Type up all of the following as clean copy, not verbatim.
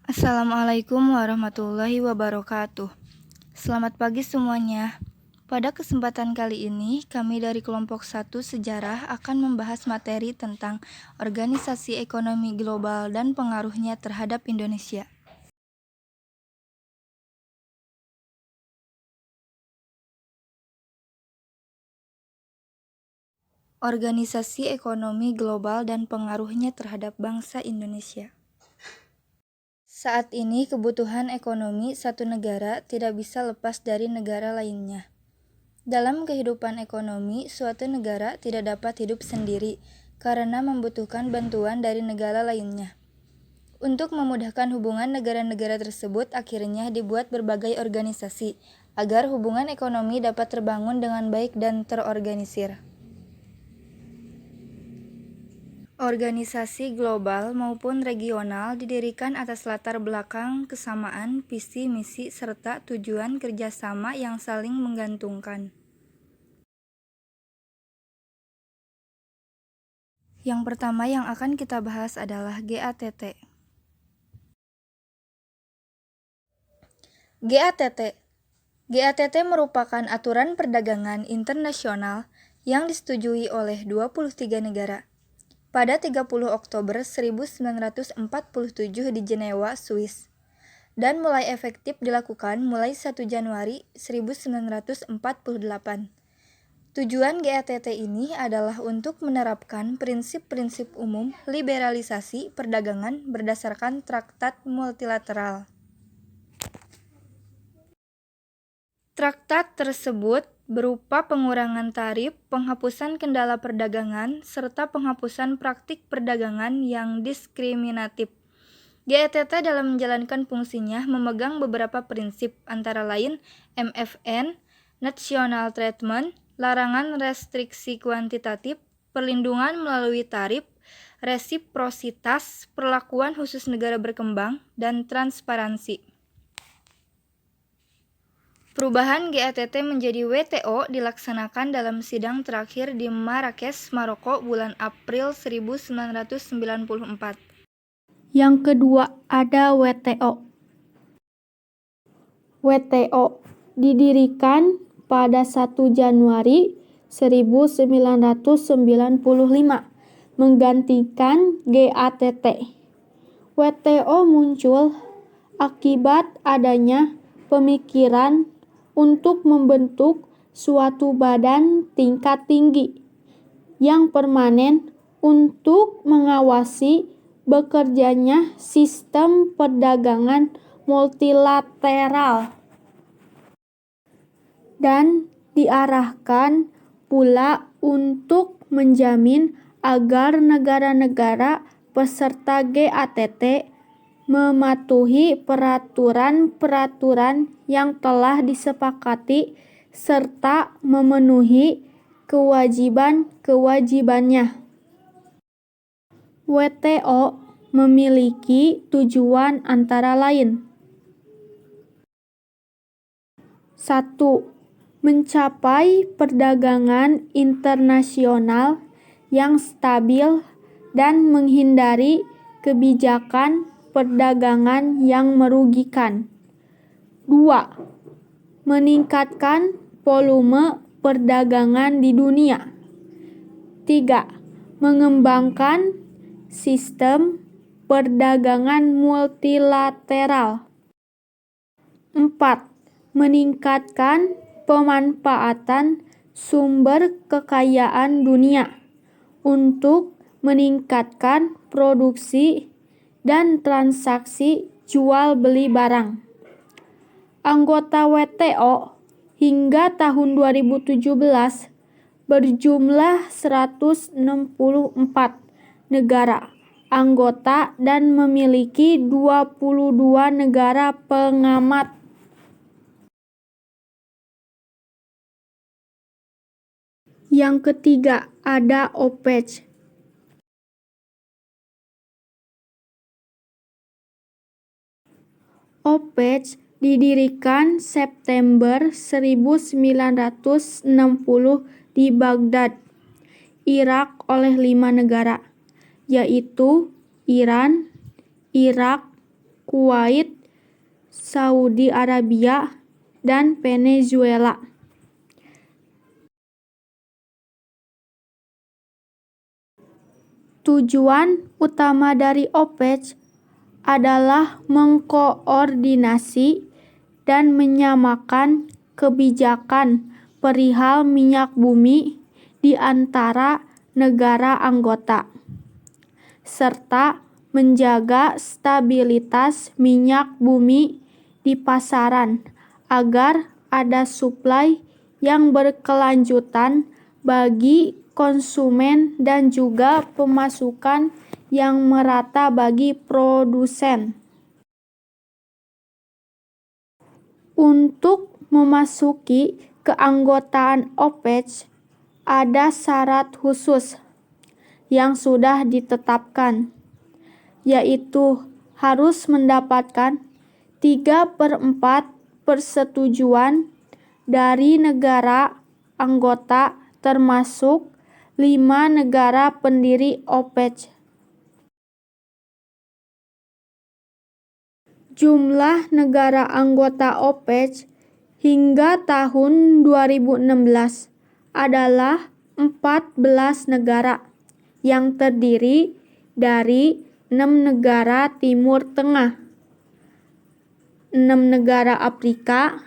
Assalamualaikum warahmatullahi wabarakatuh. Selamat pagi semuanya. Pada kesempatan kali ini, kami dari kelompok 1 Sejarah akan membahas materi tentang organisasi ekonomi global dan pengaruhnya terhadap Indonesia. Organisasi ekonomi global dan pengaruhnya terhadap bangsa Indonesia. Saat ini kebutuhan ekonomi satu negara tidak bisa lepas dari negara lainnya. Dalam kehidupan ekonomi, suatu negara tidak dapat hidup sendiri karena membutuhkan bantuan dari negara lainnya. Untuk memudahkan hubungan negara-negara tersebut, akhirnya dibuat berbagai organisasi agar hubungan ekonomi dapat terbangun dengan baik dan terorganisir. Organisasi global maupun regional didirikan atas latar belakang kesamaan, visi, misi, serta tujuan kerjasama yang saling menggantungkan. Yang pertama yang akan kita bahas adalah GATT. GATT merupakan aturan perdagangan internasional yang disetujui oleh 23 negara pada 30 Oktober 1947 di Jenewa, Swiss, dan mulai efektif dilakukan mulai 1 Januari 1948. Tujuan GATT ini adalah untuk menerapkan prinsip-prinsip umum liberalisasi perdagangan berdasarkan traktat multilateral. Traktat tersebut berupa pengurangan tarif, penghapusan kendala perdagangan, serta penghapusan praktik perdagangan yang diskriminatif. GATT dalam menjalankan fungsinya memegang beberapa prinsip, antara lain MFN, National Treatment, larangan restriksi kuantitatif, perlindungan melalui tarif, resiprositas, perlakuan khusus negara berkembang, dan transparansi. Perubahan GATT menjadi WTO dilaksanakan dalam sidang terakhir di Marrakesh, Maroko bulan April 1994. Yang kedua ada WTO. WTO didirikan pada 1 Januari 1995 menggantikan GATT. WTO muncul akibat adanya pemikiran untuk membentuk suatu badan tingkat tinggi yang permanen untuk mengawasi bekerjanya sistem perdagangan multilateral, dan diarahkan pula untuk menjamin agar negara-negara peserta GATT mematuhi peraturan-peraturan yang telah disepakati serta memenuhi kewajiban-kewajibannya. WTO memiliki tujuan antara lain: 1. Mencapai perdagangan internasional yang stabil dan menghindari kebijakan perdagangan yang merugikan. 2. Meningkatkan volume perdagangan di dunia. 3. Mengembangkan sistem perdagangan multilateral. 4. Meningkatkan pemanfaatan sumber kekayaan dunia untuk meningkatkan produksi dan transaksi jual beli barang. Anggota WTO hingga tahun 2017 berjumlah 164 negara anggota dan memiliki 22 negara pengamat. Yang ketiga ada OPEC. OPEC didirikan September 1960 di Baghdad, Irak oleh 5 negara, yaitu Iran, Irak, Kuwait, Saudi Arabia, dan Venezuela. Tujuan utama dari OPEC adalah mengkoordinasi dan menyamakan kebijakan perihal minyak bumi di antara negara anggota, serta menjaga stabilitas minyak bumi di pasaran agar ada suplai yang berkelanjutan bagi konsumen dan juga pemasukan yang merata bagi produsen. Untuk memasuki keanggotaan OPEC, ada syarat khusus yang sudah ditetapkan, yaitu harus mendapatkan 3/4 persetujuan dari negara anggota termasuk 5 negara pendiri OPEC. Jumlah negara anggota OPEC hingga tahun 2016 adalah 14 negara yang terdiri dari 6 negara Timur Tengah, 6 negara Afrika,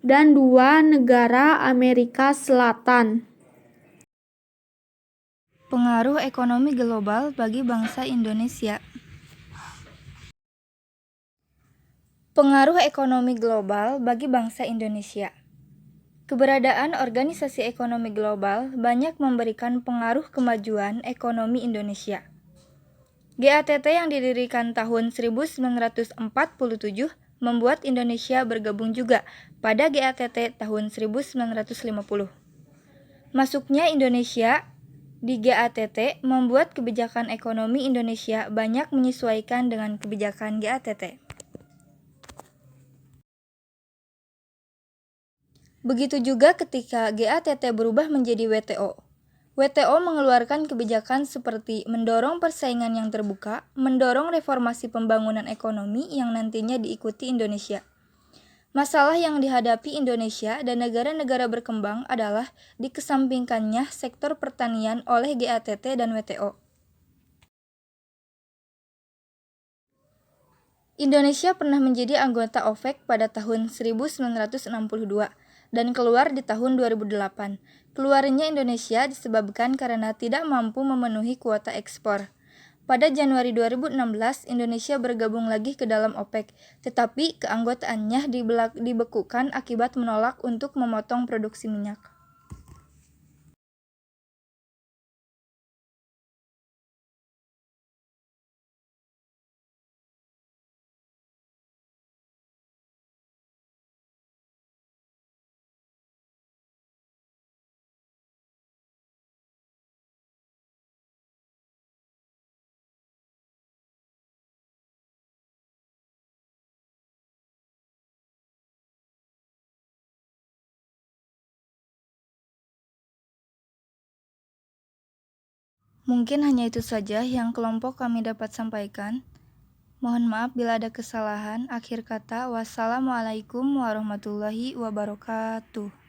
dan 2 negara Amerika Selatan. Pengaruh ekonomi global bagi bangsa Indonesia. Pengaruh ekonomi global bagi bangsa Indonesia. Keberadaan Organisasi Ekonomi Global banyak memberikan pengaruh kemajuan ekonomi Indonesia. GATT yang didirikan tahun 1947 membuat Indonesia bergabung juga pada GATT tahun 1950. Masuknya Indonesia di GATT membuat kebijakan ekonomi Indonesia banyak menyesuaikan dengan kebijakan GATT. Begitu juga ketika GATT berubah menjadi WTO. WTO mengeluarkan kebijakan seperti mendorong persaingan yang terbuka, mendorong reformasi pembangunan ekonomi yang nantinya diikuti Indonesia. Masalah yang dihadapi Indonesia dan negara-negara berkembang adalah dikesampingkannya sektor pertanian oleh GATT dan WTO. Indonesia pernah menjadi anggota OPEC pada tahun 1962 dan keluar di tahun 2008. Keluarnya Indonesia disebabkan karena tidak mampu memenuhi kuota ekspor. Pada Januari 2016, Indonesia bergabung lagi ke dalam OPEC, tetapi keanggotaannya dibekukan akibat menolak untuk memotong produksi minyak. Mungkin hanya itu saja yang kelompok kami dapat sampaikan. Mohon maaf bila ada kesalahan. Akhir kata, wassalamualaikum warahmatullahi wabarakatuh.